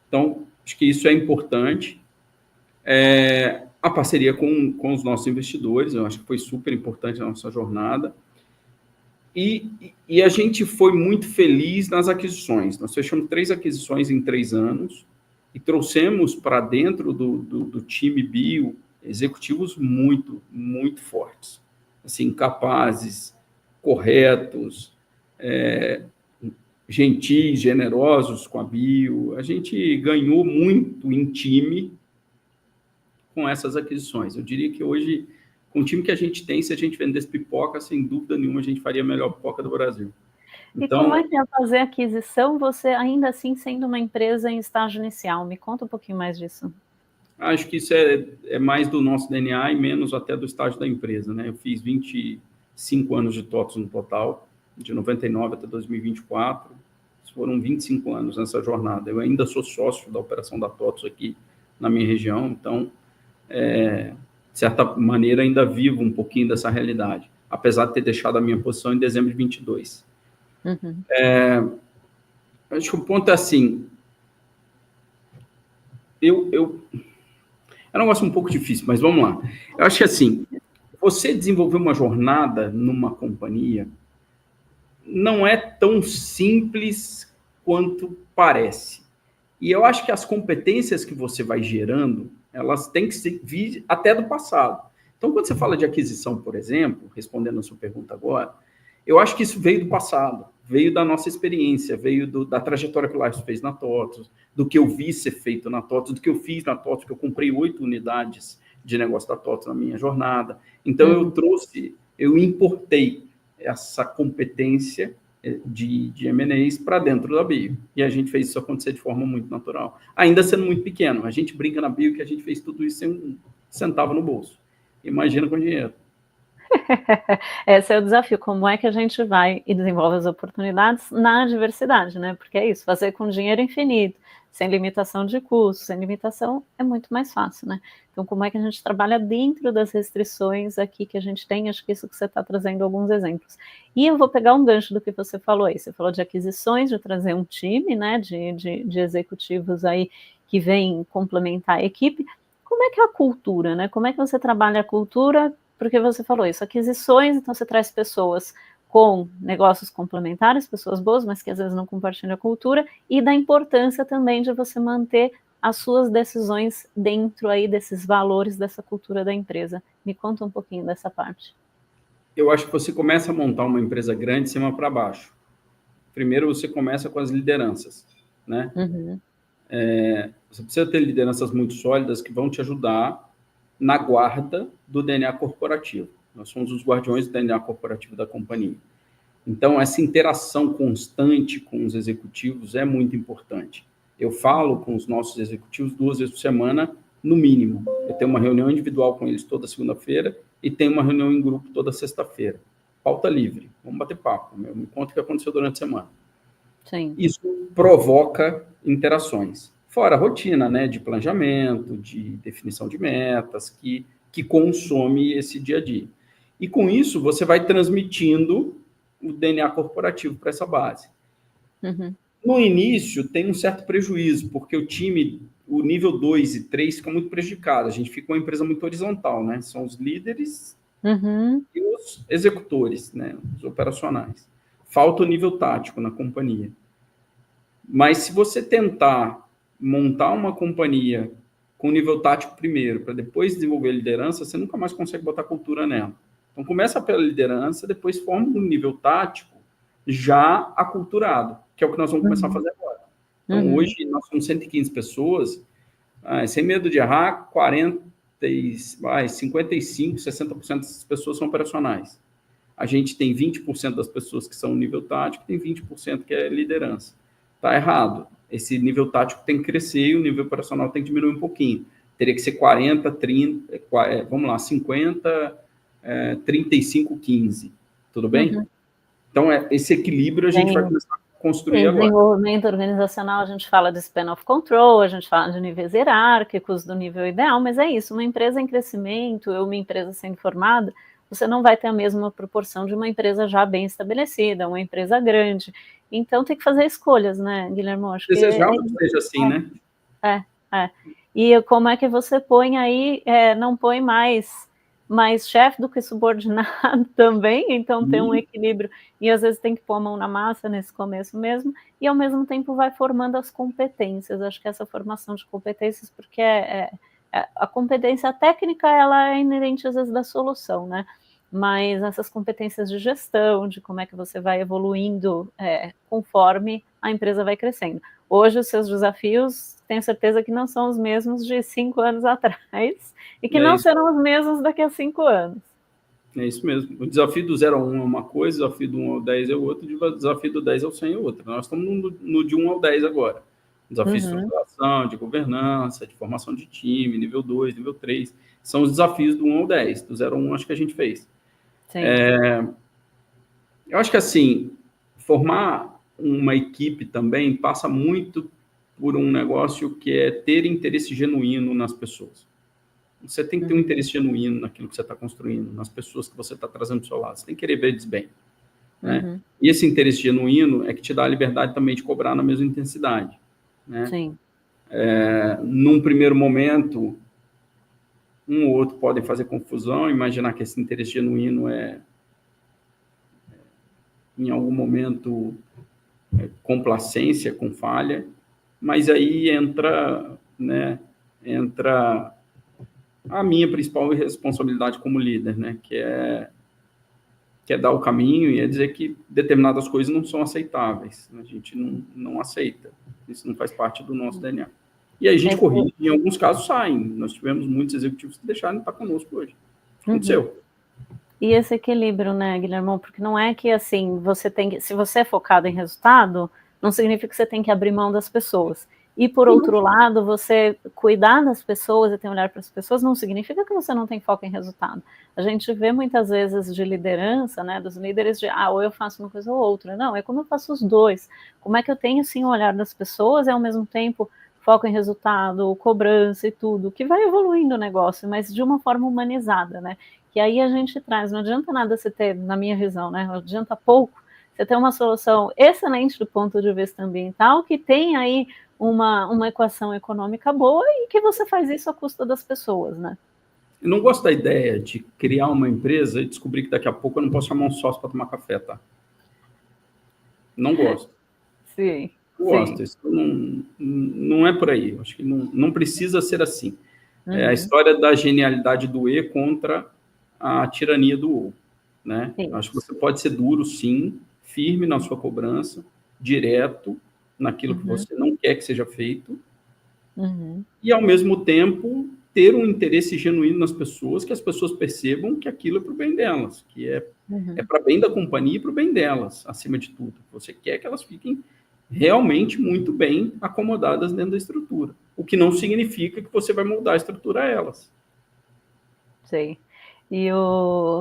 Então, acho que isso é importante. A parceria com os nossos investidores, eu acho que foi super importante na nossa jornada. E a gente foi muito feliz nas aquisições. Nós fechamos 3 aquisições em 3 anos e trouxemos para dentro do time bio executivos muito, muito fortes. Assim, capazes, corretos, gentis, generosos com a bio. A gente ganhou muito em time com essas aquisições. Eu diria que hoje, com o time que a gente tem, se a gente vendesse pipoca, sem dúvida nenhuma, a gente faria a melhor pipoca do Brasil. Então, e como é que é fazer aquisição, você ainda assim sendo uma empresa em estágio inicial? Me conta um pouquinho mais disso. Acho que isso é mais do nosso DNA e menos até do estágio da empresa, né? Eu fiz 25 anos de TOTVS no total, de 99 até 2024. Foram 25 anos nessa jornada. Eu ainda sou sócio da operação da TOTVS aqui na minha região, então, de certa maneira, ainda vivo um pouquinho dessa realidade, apesar de ter deixado a minha posição em dezembro de 22. Acho que o ponto é assim, é um negócio um pouco difícil, mas vamos lá. Eu acho que assim, você desenvolver uma jornada numa companhia não é tão simples quanto parece. E eu acho que as competências que você vai gerando, elas têm que vir até do passado. Então, quando você fala de aquisição, por exemplo, respondendo a sua pergunta agora, eu acho que isso veio do passado, veio da nossa experiência, veio da trajetória que o Lars fez na TOTVS, do que eu vi ser feito na TOTVS, do que eu fiz na TOTVS, que eu comprei 8 unidades de negócio da TOTVS na minha jornada. Então, eu importei essa competência de M&As para dentro da Bio. E a gente fez isso acontecer de forma muito natural. Ainda sendo muito pequeno. A gente brinca na Bio que a gente fez tudo isso sem um centavo no bolso. Imagina com dinheiro. Esse é o desafio. Como é que a gente vai e desenvolve as oportunidades na diversidade, né? Porque é isso, fazer com dinheiro infinito, sem limitação de custos, sem limitação, é muito mais fácil, né? Então, como é que a gente trabalha dentro das restrições aqui que a gente tem? Acho que isso que você está trazendo alguns exemplos. E eu vou pegar um gancho do que você falou aí. Você falou de aquisições, de trazer um time, né, de executivos aí que vêm complementar a equipe. Como é que é a cultura, né? Como é que você trabalha a cultura? Porque você falou isso, aquisições, então você traz pessoas com negócios complementares, pessoas boas, mas que às vezes não compartilham a cultura, e da importância também de você manter as suas decisões dentro aí desses valores, dessa cultura da empresa. Me conta um pouquinho dessa parte. Eu acho que você começa a montar uma empresa grande de cima para baixo. Primeiro você começa com as lideranças, né? Você precisa ter lideranças muito sólidas que vão te ajudar na guarda do DNA corporativo. Nós somos os guardiões do DNA corporativo da companhia. Então, essa interação constante com os executivos é muito importante. Eu falo com os nossos executivos 2 vezes por semana, no mínimo. Eu tenho uma reunião individual com eles toda segunda-feira e tenho uma reunião em grupo toda sexta-feira. Pauta livre, vamos bater papo. Me conta o que aconteceu durante a semana. Sim. Isso provoca interações. Fora a rotina, né, de planejamento, de definição de metas, que consome esse dia a dia. E com isso, você vai transmitindo o DNA corporativo para essa base. No início, tem um certo prejuízo, porque o time o nível 2 e 3 ficam muito prejudicados. A gente fica uma empresa muito horizontal, né? São os líderes e os executores, né? Os operacionais. Falta o nível tático na companhia. Mas se você tentar montar uma companhia com nível tático primeiro, para depois desenvolver a liderança, você nunca mais consegue botar cultura nela. Então, começa pela liderança, depois forma um nível tático já aculturado, que é o que nós vamos começar a fazer agora. Então, hoje, nós somos 115 pessoas, sem medo de errar, 55%, 60% dessas pessoas são operacionais. A gente tem 20% das pessoas que são nível tático, tem 20% que é liderança. Está errado. Esse nível tático tem que crescer e o nível operacional tem que diminuir um pouquinho. Teria que ser 40, 30, vamos lá, 50, 35, 15. Tudo bem? Então, esse equilíbrio a gente vai começar a construir agora. Em desenvolvimento organizacional, a gente fala de span of control, a gente fala de níveis hierárquicos, do nível ideal, mas é isso, uma empresa em crescimento, ou uma empresa sendo formada, você não vai ter a mesma proporção de uma empresa já bem estabelecida, uma empresa grande. Então, tem que fazer escolhas, né, Guilherme? Acho que desejável que seja assim, né? E como é que você põe aí, não põe mais chefe do que subordinado também, então tem um equilíbrio, e às vezes tem que pôr a mão na massa nesse começo mesmo, e ao mesmo tempo vai formando as competências. Acho que essa formação de competências, porque a competência técnica, ela é inerente às vezes da solução, né? Mas essas competências de gestão, de como é que você vai evoluindo conforme a empresa vai crescendo. Hoje, os seus desafios, tenho certeza que não são os mesmos de 5 anos atrás, e que não serão os mesmos daqui a 5 anos. É isso mesmo. O desafio do 0 ao 1 é uma coisa, o desafio do 1 ao 10 é outro, o desafio do 10 ao 100 é outro. Nós estamos no de 1 ao 10 agora. Desafio de estruturação, de governança, de formação de time, nível 2, nível 3. São os desafios do 1 ao 10. Do 0 ao 1, acho que a gente fez. Sim. Eu acho que, assim, formar uma equipe também passa muito por um negócio que é ter interesse genuíno nas pessoas. Você tem que ter um interesse genuíno naquilo que você está construindo, nas pessoas que você está trazendo do seu lado. Você tem que querer ver eles bem. Né? E esse interesse genuíno é que te dá a liberdade também de cobrar na mesma intensidade. Né? Sim. Num primeiro momento, um ou outro podem fazer confusão, imaginar que esse interesse genuíno em algum momento, complacência com falha, mas aí entra a minha principal responsabilidade como líder, né? Que é dar o caminho e é dizer que determinadas coisas não são aceitáveis. A gente não aceita. Isso não faz parte do nosso DNA. E aí a gente corrige, em alguns casos saem. Nós tivemos muitos executivos que deixaram de estar conosco hoje. Aconteceu. E esse equilíbrio, né, Guilherme? Porque não é que, assim, se você é focado em resultado, não significa que você tem que abrir mão das pessoas. E, por outro lado, você cuidar das pessoas e ter um olhar para as pessoas não significa que você não tem foco em resultado. A gente vê muitas vezes de liderança, né, dos líderes de, ou eu faço uma coisa ou outra. Não, é como eu faço os dois. Como é que eu tenho, sim, o olhar das pessoas e, ao mesmo tempo, foco em resultado, cobrança e tudo, que vai evoluindo o negócio, mas de uma forma humanizada, né? Que aí a gente traz, não adianta nada você ter, na minha visão, né? Não adianta pouco você ter uma solução excelente do ponto de vista ambiental, que tem aí uma equação econômica boa e que você faz isso à custa das pessoas, né? Eu não gosto da ideia de criar uma empresa e descobrir que daqui a pouco eu não posso chamar um sócio para tomar café, tá? Não gosto. Sim. Gosto. Isso não é por aí. Eu acho que não precisa ser assim. É a história da genialidade do E contra a tirania do O. Né? Acho que você pode ser duro, sim, firme na sua cobrança, direto naquilo que você não quer que seja feito, e, ao mesmo tempo, ter um interesse genuíno nas pessoas, que as pessoas percebam que aquilo é para o bem delas, que é para o bem da companhia e para o bem delas, acima de tudo. Você quer que elas fiquem realmente muito bem acomodadas dentro da estrutura, o que não significa que você vai mudar a estrutura a elas. Sim. E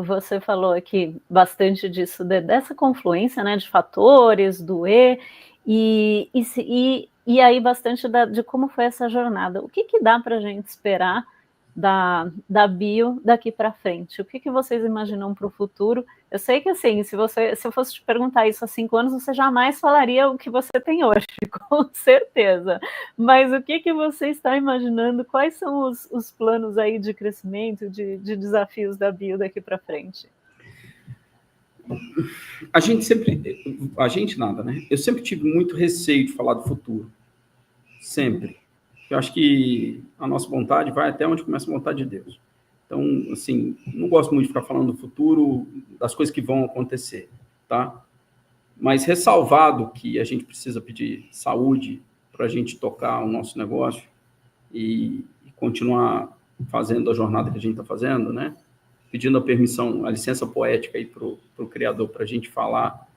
você falou aqui bastante disso, dessa confluência, né, de fatores, do e aí bastante de como foi essa jornada. O que dá para a gente esperar da bio daqui para frente? O que vocês imaginam para o futuro? Eu sei que, assim, se eu fosse te perguntar isso há 5 anos, você jamais falaria o que você tem hoje, com certeza. Mas o que você está imaginando? Quais são os planos aí de crescimento, de desafios da bio daqui para frente? A gente nada, né? Eu sempre tive muito receio de falar do futuro. Sempre. Eu acho que a nossa vontade vai até onde começa a vontade de Deus. Então, assim, não gosto muito de ficar falando do futuro, das coisas que vão acontecer, tá? Mas ressalvado que a gente precisa pedir saúde para a gente tocar o nosso negócio e continuar fazendo a jornada que a gente está fazendo, né? Pedindo a permissão, a licença poética aí para o Criador, para a gente falar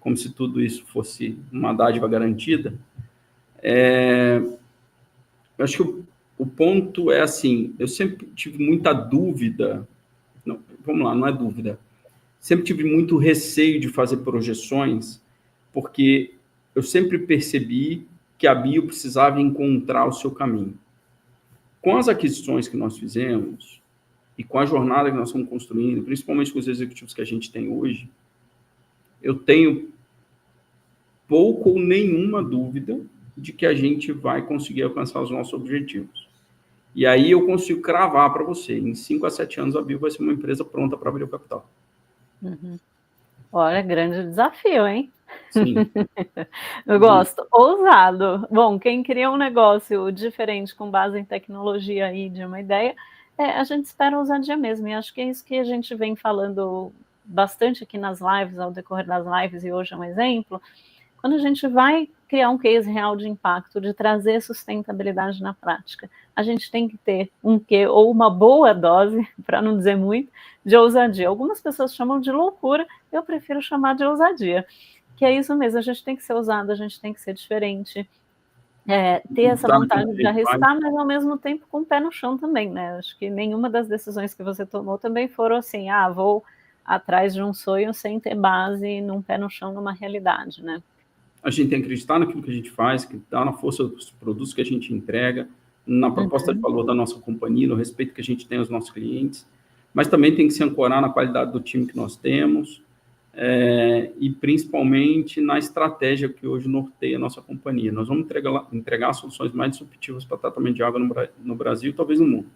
como se tudo isso fosse uma dádiva garantida. Eu acho que o ponto é assim, eu sempre tive muita dúvida, não, vamos lá, não é dúvida, sempre tive muito receio de fazer projeções, porque eu sempre percebi que a bio precisava encontrar o seu caminho. Com as aquisições que nós fizemos e com a jornada que nós estamos construindo, principalmente com os executivos que a gente tem hoje, eu tenho pouco ou nenhuma dúvida de que a gente vai conseguir alcançar os nossos objetivos. E aí eu consigo cravar para você, em 5 a 7 anos a bio vai ser uma empresa pronta para abrir o capital. Uhum. Olha, grande desafio, hein? Sim. Eu gosto. Ousado. Bom, quem cria um negócio diferente com base em tecnologia e de uma ideia, a gente espera ousadia mesmo. E acho que é isso que a gente vem falando bastante aqui nas lives, ao decorrer das lives, e hoje é um exemplo. Quando a gente vai criar um case real de impacto, de trazer sustentabilidade na prática, a gente tem que ter um quê, ou uma boa dose, para não dizer muito, de ousadia. Algumas pessoas chamam de loucura, eu prefiro chamar de ousadia. Que é isso mesmo, a gente tem que ser ousado, a gente tem que ser diferente, ter essa vontade de arriscar, mas ao mesmo tempo com o pé no chão também, né? Acho que nenhuma das decisões que você tomou também foram assim, vou atrás de um sonho sem ter base num pé no chão, numa realidade, né? A gente tem que acreditar naquilo que a gente faz, que está na força dos produtos que a gente entrega, na proposta de valor da nossa companhia, no respeito que a gente tem aos nossos clientes, mas também tem que se ancorar na qualidade do time que nós temos, e principalmente na estratégia que hoje norteia a nossa companhia. Nós vamos entregar soluções mais disruptivas para tratamento de água no Brasil e talvez no mundo.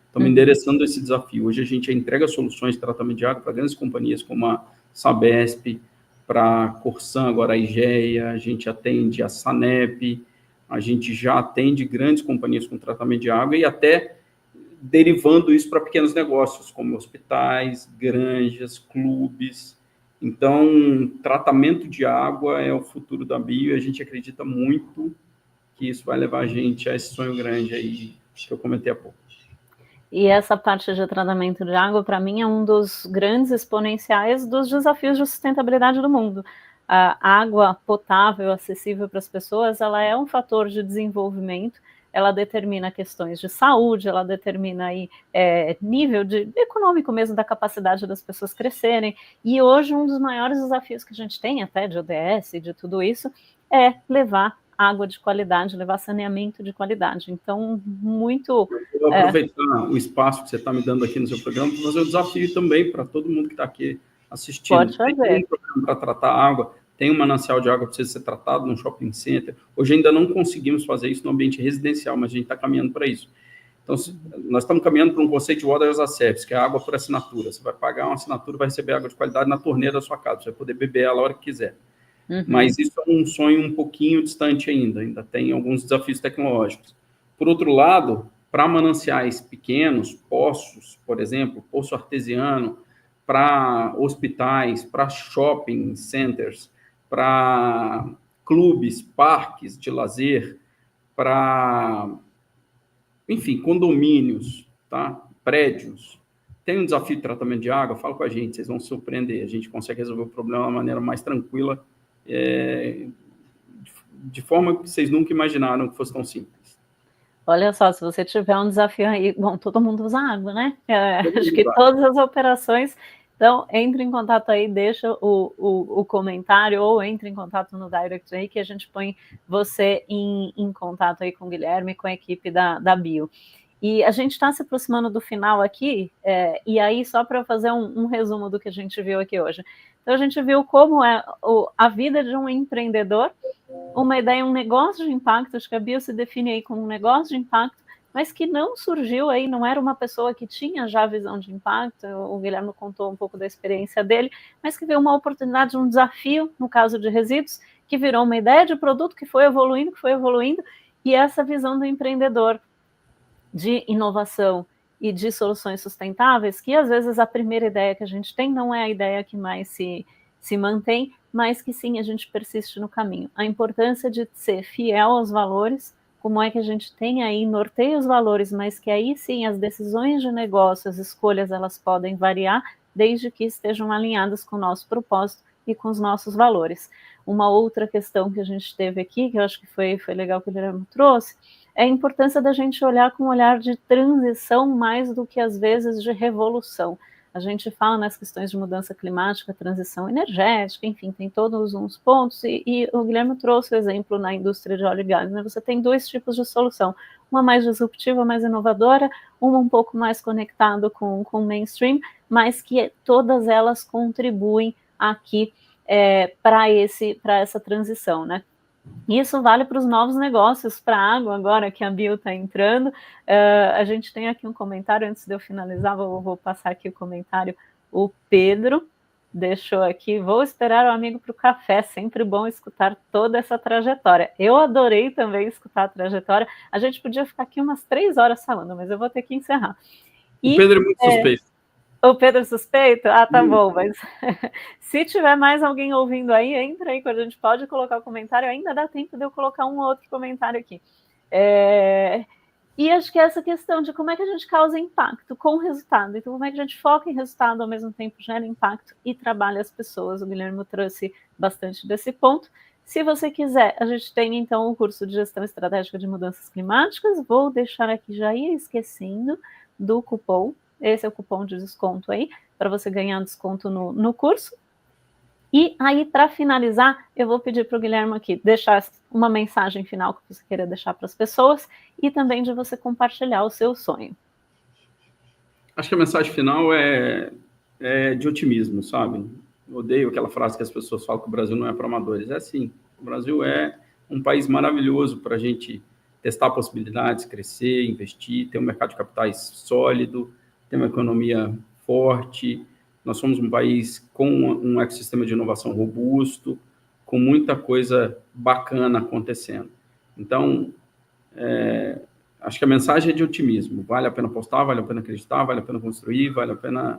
Estamos endereçando esse desafio. Hoje a gente entrega soluções de tratamento de água para grandes companhias como a Sabesp, para a Corsan, agora a IGEA, a gente atende a Sanep, a gente já atende grandes companhias com tratamento de água e até derivando isso para pequenos negócios, como hospitais, granjas, clubes. Então, tratamento de água é o futuro da bio e a gente acredita muito que isso vai levar a gente a esse sonho grande aí que eu comentei há pouco. E essa parte de tratamento de água, para mim, é um dos grandes exponenciais dos desafios de sustentabilidade do mundo. A água potável, acessível para as pessoas, ela é um fator de desenvolvimento, ela determina questões de saúde, ela determina aí, nível econômico mesmo da capacidade das pessoas crescerem. E hoje um dos maiores desafios que a gente tem, até de ODS, de tudo isso, é levar água de qualidade, levar saneamento de qualidade. Então, muito... Eu vou aproveitar o espaço que você está me dando aqui no seu programa para fazer o desafio também para todo mundo que está aqui assistindo. Pode fazer. Tem um programa para tratar água, tem um manancial de água que precisa ser tratado num shopping center. Hoje ainda não conseguimos fazer isso no ambiente residencial, mas a gente está caminhando para isso. Então, nós estamos caminhando para um conceito de Water as a Service, que é água por assinatura. Você vai pagar uma assinatura, vai receber água de qualidade na torneira da sua casa. Você vai poder beber ela a hora que quiser. Mas isso é um sonho um pouquinho distante ainda tem alguns desafios tecnológicos. Por outro lado, para mananciais pequenos, poços, por exemplo, poço artesiano, para hospitais, para shopping centers, para clubes, parques de lazer, para, enfim, condomínios, tá? Prédios. Tem um desafio de tratamento de água? Fala com a gente, vocês vão se surpreender. A gente consegue resolver o problema de uma maneira mais tranquila, de forma que vocês nunca imaginaram que fosse tão simples. Olha só, se você tiver um desafio aí, bom, todo mundo usa água, né? Acho que todas as operações, então entre em contato aí, deixa o comentário ou entre em contato no direct aí que a gente põe você em contato aí com o Guilherme, com a equipe da bio. E a gente está se aproximando do final aqui, e aí só para fazer um resumo do que a gente viu aqui hoje. Então a gente viu como é a vida de um empreendedor, uma ideia, um negócio de impacto, acho que a Bio se define aí como um negócio de impacto, mas que não surgiu aí, não era uma pessoa que tinha já visão de impacto, o Guilherme contou um pouco da experiência dele, mas que viu uma oportunidade, um desafio, no caso de resíduos, que virou uma ideia de produto que foi evoluindo, e essa visão do empreendedor, de inovação e de soluções sustentáveis, que às vezes a primeira ideia que a gente tem não é a ideia que mais se mantém, mas que sim, a gente persiste no caminho. A importância de ser fiel aos valores, como é que a gente tem aí, norteia os valores, mas que aí sim as decisões de negócio, as escolhas, elas podem variar, desde que estejam alinhadas com o nosso propósito e com os nossos valores. Uma outra questão que a gente teve aqui, que eu acho que foi legal que o Guilherme trouxe, é a importância da gente olhar com um olhar de transição mais do que, às vezes, de revolução. A gente fala nas questões de mudança climática, transição energética, enfim, tem todos uns pontos, e o Guilherme trouxe o exemplo na indústria de óleo e gás, né? Você tem dois tipos de solução, uma mais disruptiva, mais inovadora, uma um pouco mais conectada com o mainstream, mas que todas elas contribuem aqui para essa transição, né? Isso vale para os novos negócios, para a água agora que a Bio está entrando. A gente tem aqui um comentário, antes de eu finalizar, vou passar aqui o comentário. O Pedro deixou aqui, vou esperar o amigo para o café, sempre bom escutar toda essa trajetória. Eu adorei também escutar a trajetória. A gente podia ficar aqui umas 3 horas falando, mas eu vou ter que encerrar. O Pedro é muito suspeito. O Pedro suspeito? Ah, tá bom, mas se tiver mais alguém ouvindo aí, entra aí, que a gente pode colocar o comentário, ainda dá tempo de eu colocar um outro comentário aqui. E acho que essa questão de como é que a gente causa impacto com o resultado, então como é que a gente foca em resultado, ao mesmo tempo gera impacto e trabalha as pessoas, o Guilherme trouxe bastante desse ponto. Se você quiser, a gente tem então o curso de Gestão Estratégica de Mudanças Climáticas, vou deixar aqui, já ia esquecendo do cupom. Esse é o cupom de desconto aí, para você ganhar desconto no curso. E aí, para finalizar, eu vou pedir para o Guilherme aqui deixar uma mensagem final que você queira deixar para as pessoas e também de você compartilhar o seu sonho. Acho que a mensagem final é de otimismo, sabe? Eu odeio aquela frase que as pessoas falam que o Brasil não é para amadores. É assim, o Brasil é um país maravilhoso para a gente testar possibilidades, crescer, investir, ter um mercado de capitais sólido, ter uma economia forte. Nós somos um país com um ecossistema de inovação robusto, com muita coisa bacana acontecendo. Então, acho que a mensagem é de otimismo. Vale a pena apostar, vale a pena acreditar, vale a pena construir, vale a pena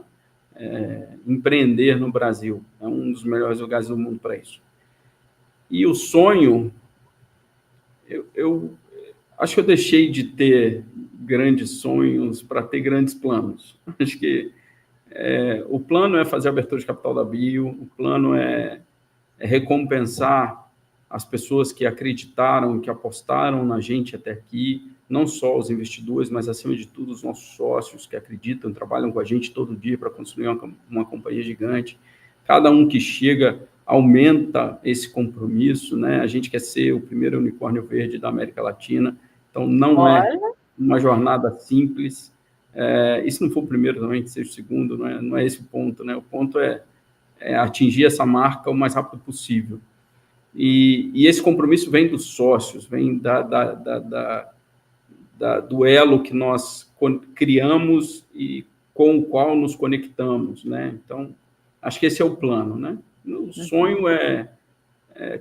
empreender no Brasil. É um dos melhores lugares do mundo para isso. E o sonho, eu acho que eu deixei de ter grandes sonhos para ter grandes planos. Acho que o plano é fazer a abertura de capital da Bio, o plano é recompensar as pessoas que acreditaram, que apostaram na gente até aqui, não só os investidores, mas, acima de tudo, os nossos sócios que acreditam, trabalham com a gente todo dia para construir uma companhia gigante. Cada um que chega aumenta esse compromisso, né? A gente quer ser o primeiro unicórnio verde da América Latina, então não é uma jornada simples. E se não for o primeiro, também seja o segundo, não é esse o ponto, né? O ponto é atingir essa marca o mais rápido possível. E esse compromisso vem dos sócios, vem do elo que nós criamos e com o qual nos conectamos, né? Então, acho que esse é o plano, né? O sonho é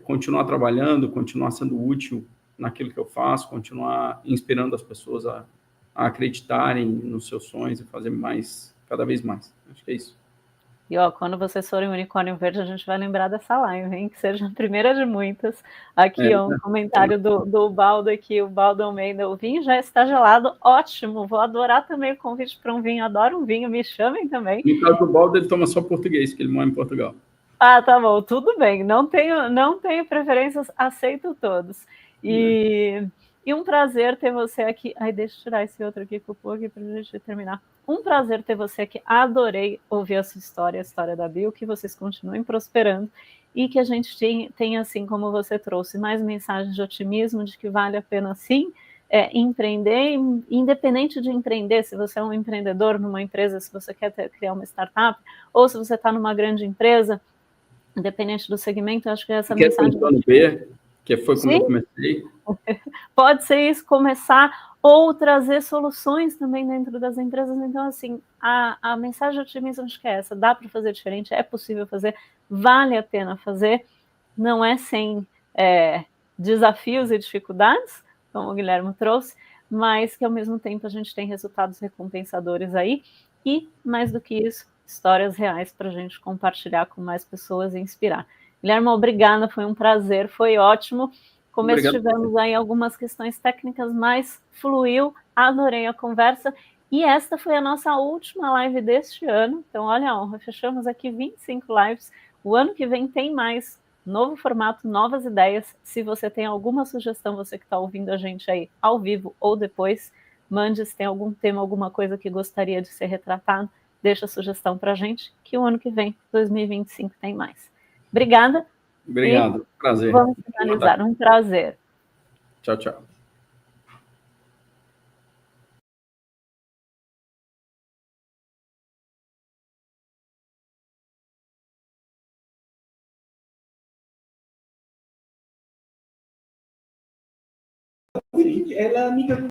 continuar trabalhando, continuar sendo útil naquilo que eu faço, continuar inspirando as pessoas a acreditarem nos seus sonhos e fazer mais, cada vez mais. Acho que é isso. E, quando vocês forem unicórnio verde, a gente vai lembrar dessa live, hein? Que seja a primeira de muitas. Aqui, um comentário do Baldo aqui, o Baldo Almeida. O vinho já está gelado, ótimo. Vou adorar também o convite para um vinho. Adoro um vinho, me chamem também. No caso do Baldo, ele toma só português, que ele mora em Portugal. Ah, tá bom, tudo bem. Não tenho preferências, aceito todos. E um prazer ter você aqui. Ai, deixa eu tirar esse outro aqui, cupom aqui, para a gente terminar. Um prazer ter você aqui. Adorei ouvir a sua história, a história da Bio, que vocês continuem prosperando e que a gente tenha, assim como você trouxe, mais mensagens de otimismo, de que vale a pena, sim, empreender, independente de empreender, se você é um empreendedor numa empresa, se você quer criar uma startup, ou se você está numa grande empresa, independente do segmento, eu acho que essa mensagem... Quer ter um plano B, que foi como eu comecei. Pode ser isso, começar, ou trazer soluções também dentro das empresas. Então, assim, a mensagem de otimismo acho que é essa, dá para fazer diferente, é possível fazer, vale a pena fazer, não é sem desafios e dificuldades, como o Guilherme trouxe, mas que ao mesmo tempo a gente tem resultados recompensadores aí, e mais do que isso, histórias reais para a gente compartilhar com mais pessoas e inspirar. Guilherme, obrigada, foi um prazer, foi ótimo. Como tivemos aí algumas questões técnicas, mas fluiu, adorei a conversa. E esta foi a nossa última live deste ano. Então, olha a honra, fechamos aqui 25 lives. O ano que vem tem mais, novo formato, novas ideias. Se você tem alguma sugestão, você que está ouvindo a gente aí ao vivo ou depois, mande se tem algum tema, alguma coisa que gostaria de ser retratado, deixa a sugestão para a gente, que o ano que vem, 2025, tem mais. Obrigada. Obrigado, prazer. Vamos finalizar, um prazer. Tchau, tchau. Ela é amiga